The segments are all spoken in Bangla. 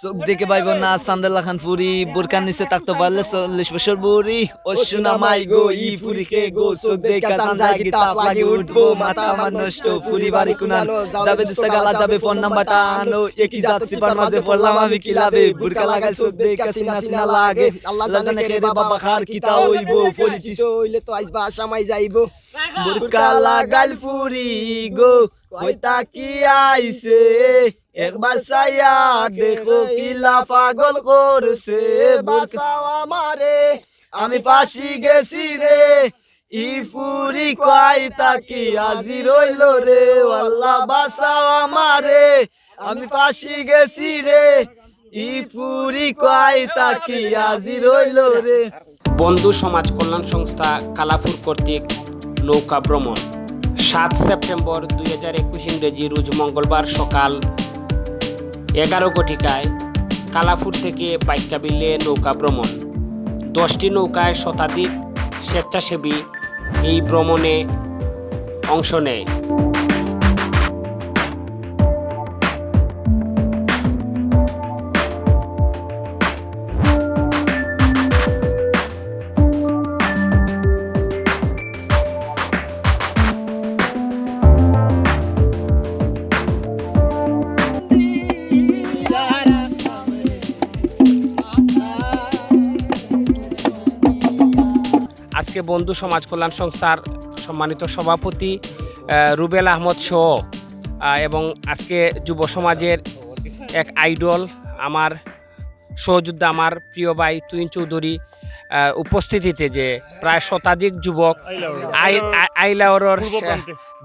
চোখ দেখে পাইব না চান্দেলা খান ফুরি বোরকার নিচে থাকতে পারলে 40 বছর বুড়ি ও সোনা মাই গো ই ফুরি কে গো চোখ দেখা চান জাগি তাপ লাগে উঠবো মাথা আমার নষ্ট ফুরি বাড়ি কুনান যাবে দিছে গালা যাবে ফোন নাম্বারটা আনো একই যাচ্ছি পার মাঝে পড়লাম আমি কি লাভে বোরকা লাগাল চোখ দেখা সিনা সিনা লাগে আল্লাহ জানে কে রে বাবা খার কিতা হইব পরিচিত হইলে তো আইবা আসামাই যাইবো বোরকা লাগাল ফুরি গো কইতা কি আইছে একবার সাইয়া দেখো কিলা পাগল করছে বাঁচাও আমারে আমি ফাঁসি গেছি রে ই ফুরি কইতা কি আজি রইল রে আল্লাহ বাঁচাও আমারে আমি ফাঁসি গেছি রে ই ফুরি কইতা কি আজি রইল রে। বন্ধু সমাজ কল্যাণ সংস্থা কালাপুর কর্তৃক নৌকা ভ্রমণ 7 সেপ্টেম্বর 2021 ইংরেজি রোজ মঙ্গলবার সকাল 11 ঘটিকায় কালাপুর থেকে বাইকাবিলে নৌকা ভ্রমণ। 10টি নৌকায় শতাধিক স্বেচ্ছাসেবী এই ভ্রমণে অংশ নেয়। আজকে বন্ধু সমাজ কল্যাণ সংস্থার সম্মানিত সভাপতি রুবেল আহমদ শো এবং আজকে যুব সমাজের এক আইডল আমার সহযোদ্ধা আমার প্রিয় ভাই তুহিন চৌধুরী উপস্থিতিতে যে প্রায় শতাধিক যুবক আইলাওরের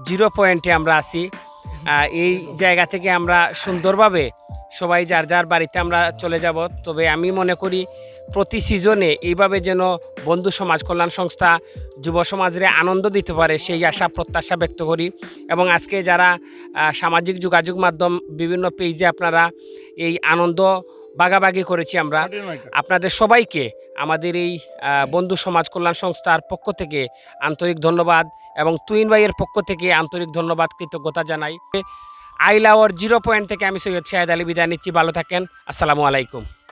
0 পয়েন্টে আমরা আছি। এই জায়গা থেকে আমরা সুন্দরভাবে সবাই যার যার বাড়িতে আমরা চলে যাব। তবে আমি মনে করি প্রতি সিজনে এইভাবে যেন বন্ধু সমাজ কল্যাণ সংস্থা যুব সমাজের আনন্দ দিতে পারে সেই আশা প্রত্যাশা ব্যক্ত করি। এবং আজকে যারা সামাজিক যোগাযোগ মাধ্যম বিভিন্ন পেজে আপনারা এই আনন্দ ভাগাভাগি করেছি আমরা আপনাদের সবাইকে আমাদের এই বন্ধু সমাজ কল্যাণ সংস্থার পক্ষ থেকে আন্তরিক ধন্যবাদ এবং তুহিন ভাইয়ের পক্ষ থেকে আন্তরিক ধন্যবাদ কৃতজ্ঞতা জানাই। আইলাওর 0 পয়েন্ট থেকে আমি সৈয়দ শাহেদ আলী বিদায় নিচ্ছি। ভালো থাকেন। আসসালামু আলাইকুম।